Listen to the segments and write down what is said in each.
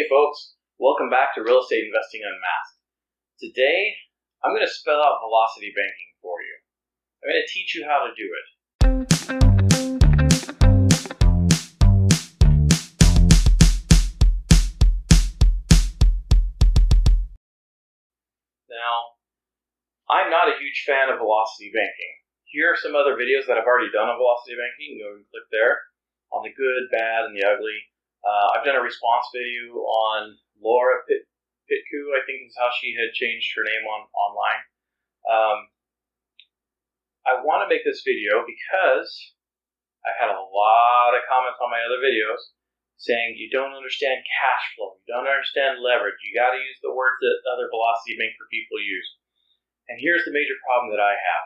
Hey folks, welcome back to Real Estate Investing Unmasked. Today, I'm going to spell out velocity banking for you. I'm going to teach you how to do it. Now, I'm not a huge fan of velocity banking. Here are some other videos that I've already done on velocity banking. Go and click there on the good, bad, and the ugly. I've done a response video on Laura Pitku, I think is how she had changed her name online. I want to make this video because I had a lot of comments on my other videos saying you don't understand cash flow, you don't understand leverage, you got to use the words that other velocity banker people use. And here's the major problem that I have.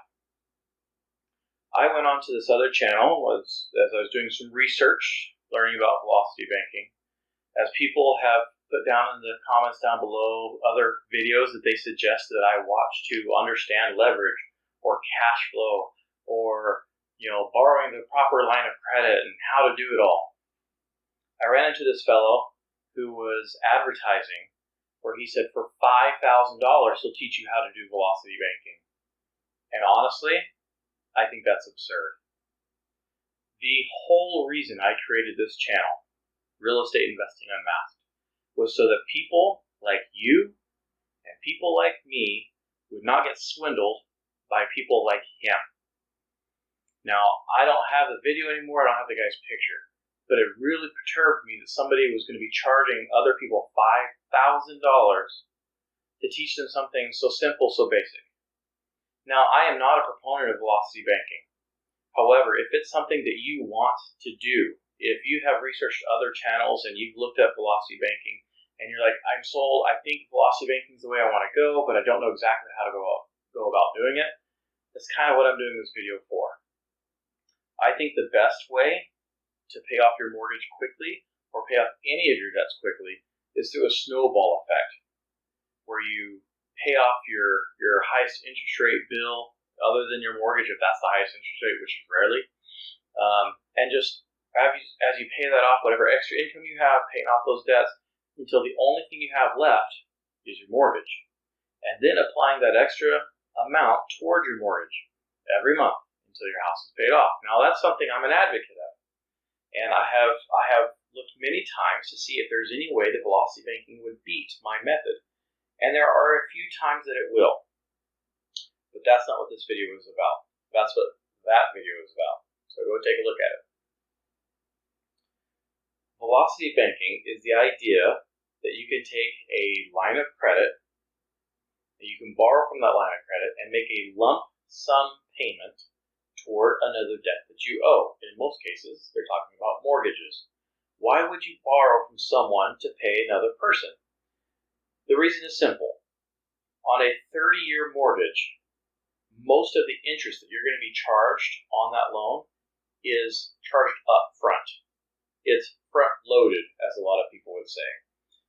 I went on to this other channel as I was doing some research, learning about velocity banking, as people have put down in the comments down below other videos that they suggest that I watch to understand leverage or cash flow or borrowing the proper line of credit and how to do it all. I ran into this fellow who was advertising where he said for $5,000 he'll teach you how to do velocity banking. And honestly, I think that's absurd. The whole reason I created this channel, Real Estate Investing Unmasked, was so that people like you and people like me would not get swindled by people like him. Now, I don't have the video anymore, I don't have the guy's picture, but it really perturbed me that somebody was going to be charging other people $5,000 to teach them something so simple, so basic. Now, I am not a proponent of velocity banking. However, if it's something that you want to do, if you have researched other channels and you've looked at velocity banking and you're like, I'm sold, I think velocity banking is the way I want to go, but I don't know exactly how to go about doing it, that's kind of what I'm doing this video for. I think the best way to pay off your mortgage quickly or pay off any of your debts quickly is through a snowball effect, where you pay off your highest interest rate bill other than your mortgage, if that's the highest interest rate, which is rarely, and just as you pay that off, whatever extra income you have, paying off those debts until the only thing you have left is your mortgage, and then applying that extra amount toward your mortgage every month until your house is paid off. Now, that's something I'm an advocate of, and I have looked many times to see if there's any way that velocity banking would beat my method, and there are a few times that it will. But that's not what this video is about. That's what that video is about. So go take a look at it. Velocity banking is the idea that you can take a line of credit, that you can borrow from that line of credit, and make a lump sum payment toward another debt that you owe. In most cases, they're talking about mortgages. Why would you borrow from someone to pay another person? The reason is simple. On a 30-year mortgage, most of the interest that you're going to be charged on that loan is charged up front. It's front-loaded, as a lot of people would say.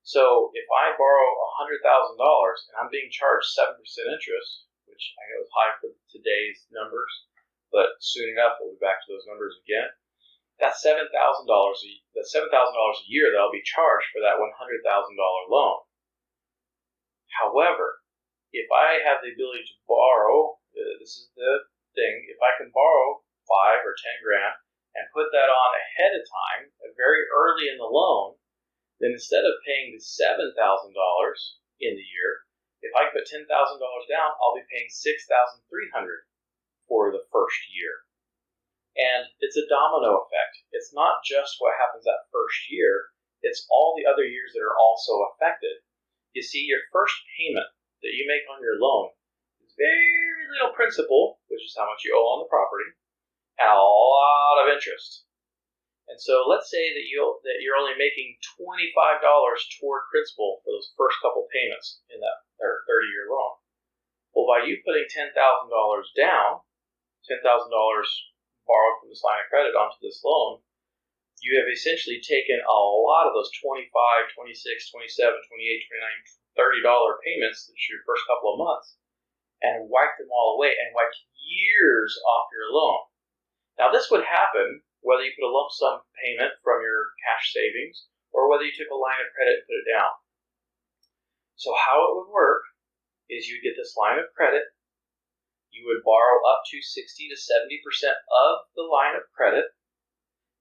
So if I borrow $100,000 and I'm being charged 7% interest, which I know is high for today's numbers, but soon enough we'll be back to those numbers again, that's $7,000 a year that I'll be charged for that $100,000 loan. However, if I have the ability to borrow, this is the thing, if I can borrow 5 or 10 grand and put that on ahead of time, very early in the loan, then instead of paying the $7,000 in the year, if I put $10,000 down, I'll be paying $6,300 for the first year. And it's a domino effect. It's not just what happens that first year, it's all the other years that are also affected. You see, your first payment that you make on your loan is very little principal, which is how much you owe on the property, and a lot of interest. And so let's say that you're only making $25 toward principal for those first couple payments in that 30-year loan. Well, by you putting $10,000 down, $10,000 borrowed from this line of credit onto this loan, you have essentially taken a lot of those $25, $26, $27, $28, $29, $30 payments that's your first couple of months and wiped them all away and wiped years off your loan. Now, this would happen whether you put a lump sum payment from your cash savings or whether you took a line of credit and put it down. So how it would work is you'd get this line of credit. You would borrow up to 60 to 70% of the line of credit,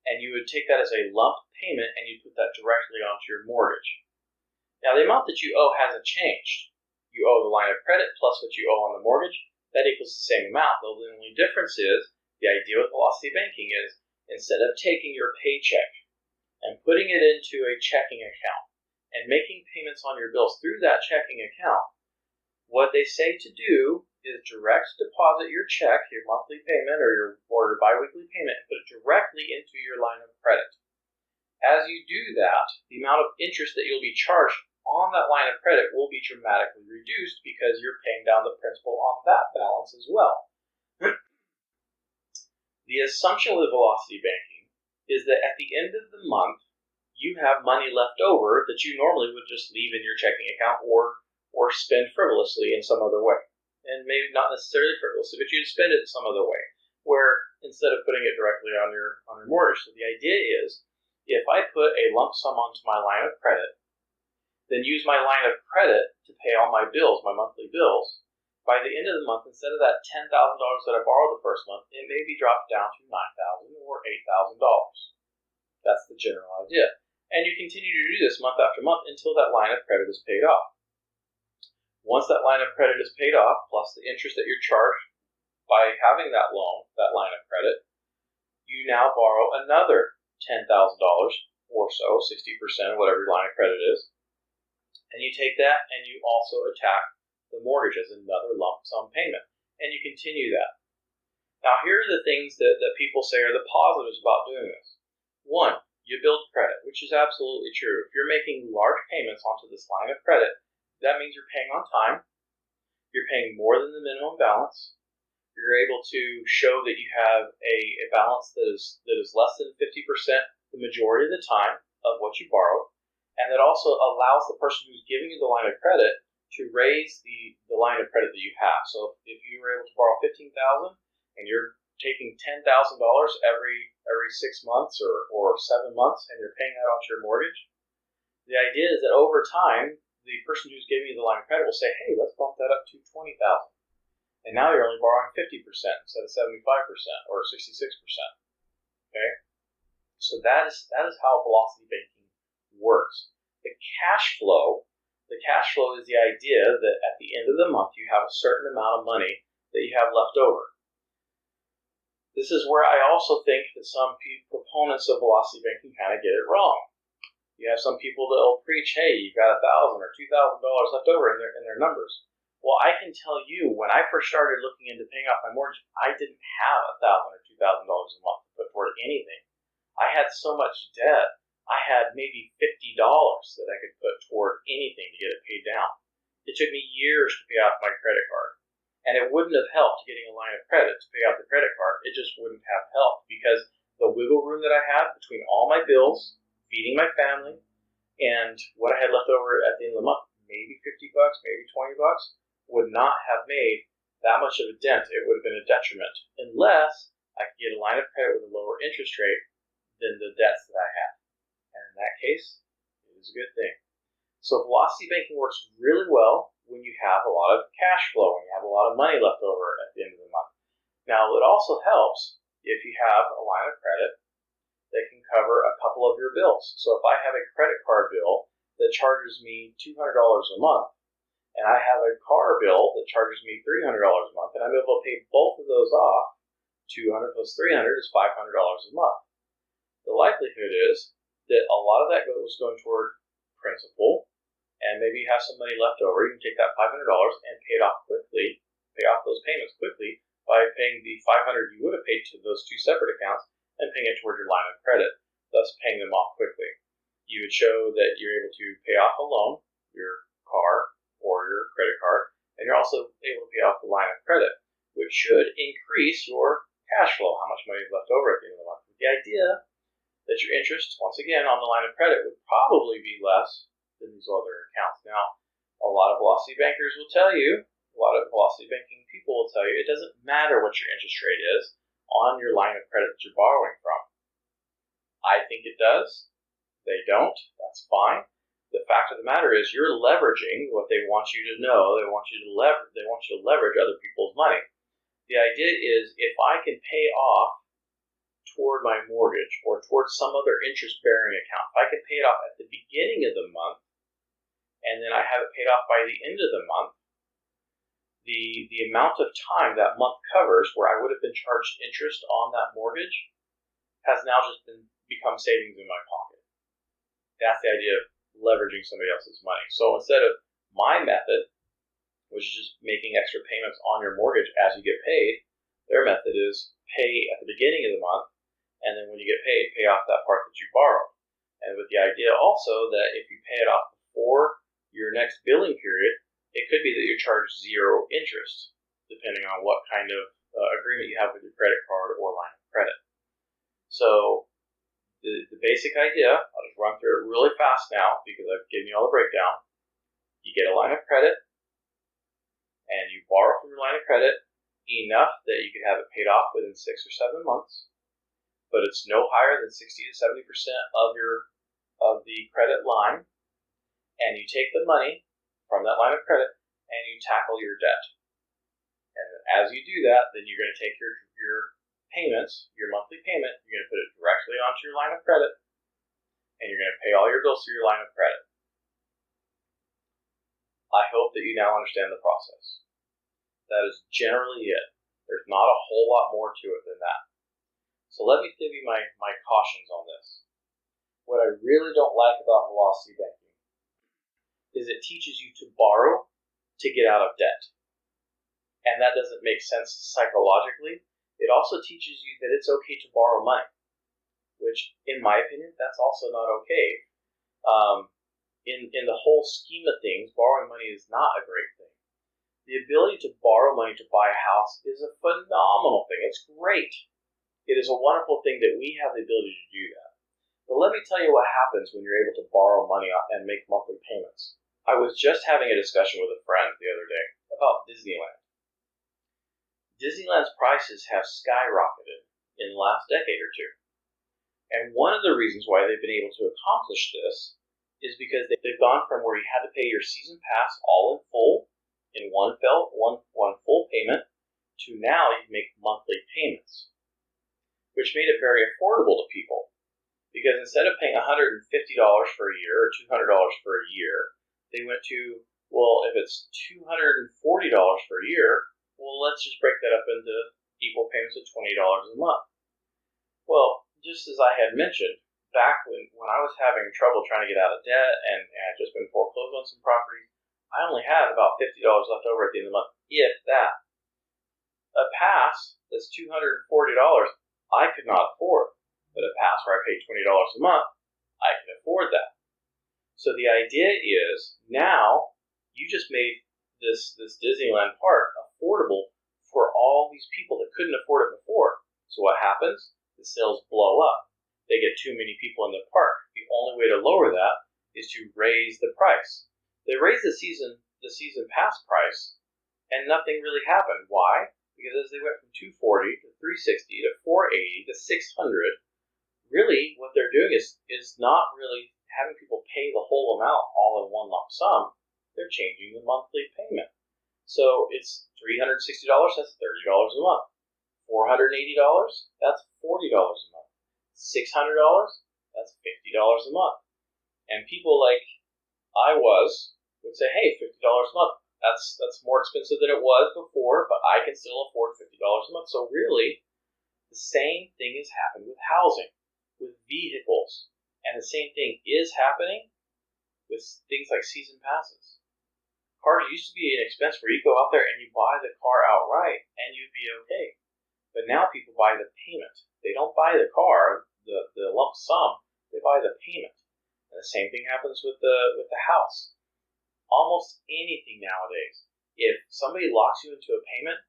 and you would take that as a lump payment and you'd put that directly onto your mortgage. Now, the amount that you owe hasn't changed. You owe the line of credit plus what you owe on the mortgage. That equals the same amount. The only difference is, the idea with velocity banking is, instead of taking your paycheck and putting it into a checking account and making payments on your bills through that checking account, what they say to do is direct deposit your check, your monthly payment or your biweekly payment, and put it directly into your line of credit. As you do that, the amount of interest that you'll be charged on that line of credit will be dramatically reduced because you're paying down the principal on that balance as well. The assumption with velocity banking is that at the end of the month, you have money left over that you normally would just leave in your checking account or spend frivolously in some other way. And maybe not necessarily frivolously, but you'd spend it in some other way, where instead of putting it directly on your mortgage. So the idea is, if I put a lump sum onto my line of credit, then use my line of credit to pay all my bills, my monthly bills, by the end of the month, instead of that $10,000 that I borrowed the first month, it may be dropped down to $9,000 or $8,000. That's the general idea. And you continue to do this month after month until that line of credit is paid off. Once that line of credit is paid off, plus the interest that you're charged by having that loan, that line of credit, you now borrow another $10,000 or so, 60% of whatever your line of credit is, and you take that and you also attack the mortgage as another lump sum payment, and you continue that. Now, here are the things that people say are the positives about doing this. One, you build credit, which is absolutely true. If you're making large payments onto this line of credit, that means you're paying on time, you're paying more than the minimum balance, you're able to show that you have a balance that is less than 50% the majority of the time of what you borrowed, and that also allows the person who's giving you the line of credit to raise the line of credit that you have. So if you were able to borrow $15,000 and you're taking $10,000 every 6 months or 7 months, and you're paying that onto your mortgage, the idea is that over time, the person who's giving you the line of credit will say, hey, let's bump that up to $20,000. And now you're only borrowing 50% instead of 75% or 66%. Okay? So that is how velocity banking works. The cash flow is the idea that at the end of the month you have a certain amount of money that you have left over. This is where I also think that some proponents of velocity banking kind of get it wrong. You have some people that will preach, hey, you've got $1,000 or $2,000 left over in their numbers. Well, I can tell you, when I first started looking into paying off my mortgage, I didn't have $1,000 or $2,000 a month to put toward anything. I had so much debt. I had maybe $50 that I could put toward anything to get it paid down. It took me years to pay off my credit card. And it wouldn't have helped getting a line of credit to pay off the credit card. It just wouldn't have helped because the wiggle room that I had between all my bills, feeding my family, and what I had left over at the end of the month, maybe $50, maybe $20, would not have made that much of a dent. It would have been a detriment unless I could get a line of credit with a lower interest rate than the debts that I had. And in that case, it is a good thing. So velocity banking works really well when you have a lot of cash flow, when you have a lot of money left over at the end of the month. Now, it also helps if you have a line of credit that can cover a couple of your bills. So if I have a credit card bill that charges me $200 a month, and I have a car bill that charges me $300 a month, and I'm able to pay both of those off, 200 plus 300 is $500 a month. The likelihood is that a lot of that was going toward principal, and maybe you have some money left over. You can take that $500 and pay it off quickly, pay off those payments quickly by paying the $500 you would have paid to those two separate accounts and paying it toward your line of credit, thus paying them off quickly. You would show that you're able to pay off a loan, your car or your credit card, and you're also able to pay off the line of credit, which should increase your cash flow, how much money is left over at the end of the month. With the idea that your interest, once again, on the line of credit would probably be less than these other accounts. Now, a lot of velocity bankers will tell you, a lot of velocity banking people will tell you, it doesn't matter what your interest rate is on your line of credit that you're borrowing from. I think it does. they don't, that's fine. The fact of the matter is you're leveraging what they want you to know. They want you to leverage other people's money. The idea is if I can pay off toward my mortgage or toward some other interest-bearing account, if I can pay it off at the beginning of the month and then I have it paid off by the end of the month, the amount of time that month covers where I would have been charged interest on that mortgage has now just become savings in my pocket. That's the idea of leveraging somebody else's money. So instead of my method, which is just making extra payments on your mortgage as you get paid, their method is pay at the beginning of the month, and then when you get paid, pay off that part that you borrowed. And with the idea also that if you pay it off before your next billing period, it could be that you're charged zero interest, depending on what kind of agreement you have with your credit card or line of credit. So the basic idea, I'll just run through it really fast now because I've given you all the breakdown. You get a line of credit, and you borrow from your line of credit enough that you can have it paid off within 6 or 7 months, but it's no higher than 60 to 70% of the credit line, and you take the money from that line of credit and you tackle your debt. And as you do that, then you're going to take your payments, your monthly payment, you're going to put it directly onto your line of credit, and you're going to pay all your bills through your line of credit. I hope that you now understand the process. That is generally it. There's not a whole lot more to it than that. So let me give you my cautions on this. What I really don't like about velocity banking is it teaches you to borrow to get out of debt. And that doesn't make sense psychologically. It also teaches you that it's okay to borrow money, which, in my opinion, that's also not okay. In the whole scheme of things, borrowing money is not a great thing. The ability to borrow money to buy a house is a phenomenal thing. It's great. It is a wonderful thing that we have the ability to do that. But let me tell you what happens when you're able to borrow money and make monthly payments. I was just having a discussion with a friend the other day about Disneyland. Disneyland's prices have skyrocketed in the last decade or two. And one of the reasons why they've been able to accomplish this is because they've gone from where you had to pay your season pass all in full, in one full payment, to now you can make monthly payments, which made it very affordable to people. Because instead of paying $150 for a year or $200 for a year, they went to, well, if it's $240 for a year, well, let's just break that up into equal payments of $20 a month. Well, just as I had mentioned, back when I was having trouble trying to get out of debt and I'd just been foreclosed on some properties, I only had about $50 left over at the end of the month, if that. A pass that's $240, I could not afford. But a pass where I pay $20 a month, I can afford that. So the idea is now you just made this Disneyland park affordable for all these people that couldn't afford it before. So what happens? The sales blow up. They get too many people in the park. The only way to lower that is to raise the price. They raised the season pass price, and nothing really happened. Why? Because as they went from $240 to $360 to $480 to $600, really what they're doing is not really having people pay the whole amount all in one lump sum. They're changing the monthly payment. So it's $360, that's $30 a month. $480, that's $40 a month. $600, that's $50 a month. And people like I would say, hey, $50 a month, that's more expensive than it was before, but I can still afford $50 a month. So really, the same thing has happened with housing, with vehicles, and the same thing is happening with things like season passes. Cars used to be an expense where you go out there and you buy the car outright and you'd be okay. But now people buy the payment. They don't buy the car, the lump sum, they buy the payment. And the same thing happens with the house. Almost anything nowadays, if somebody locks you into a payment,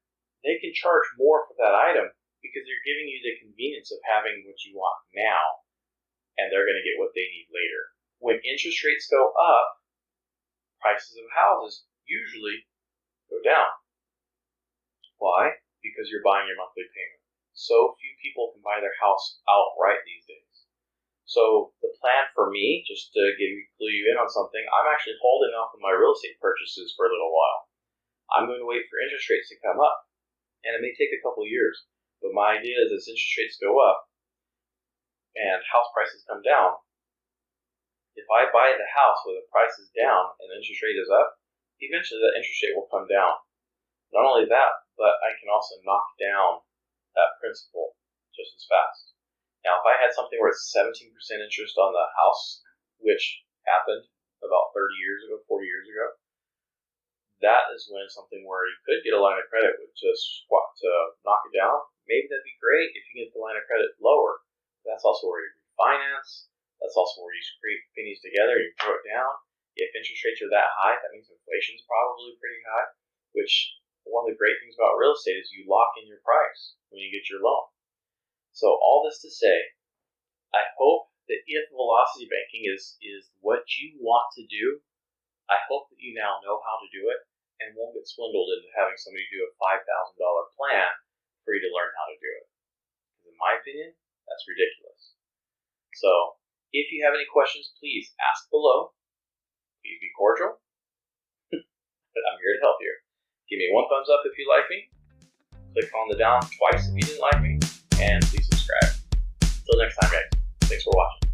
they can charge more for that item because they're giving you the convenience of having what you want now, and they're going to get what they need later. When interest rates go up, prices of houses usually go down. Why? Because you're buying your monthly payment. So few people can buy their house outright these days. So the plan for me, just to clue you in on something, I'm actually holding off on my real estate purchases for a little while. I'm going to wait for interest rates to come up, and it may take a couple years. But my idea is as interest rates go up and house prices come down, if I buy the house where the price is down and the interest rate is up, eventually the interest rate will come down. Not only that, but I can also knock down that principal just as fast. Now, if I had something where it's 17% interest on the house, which happened about 30 years ago, 40 years ago, that is when something where you could get a line of credit with just to knock it down. Maybe that'd be great if you get the line of credit lower. That's also where you refinance. That's also where you scrape pennies together and you throw it down. If interest rates are that high, that means inflation's probably pretty high, which one of the great things about real estate is you lock in your price when you get your loan. So all this to say, I hope that if velocity banking is what you want to do, I hope that you now know how to do it and won't get swindled into having somebody do a $5,000 plan for you to learn how to do it. Because in my opinion, that's ridiculous. So if you have any questions, please ask below. Please be cordial. But I'm here to help you. Give me one thumbs up if you like me. Click on the down twice if you didn't like me. And please subscribe. Until next time, guys. Thanks for watching.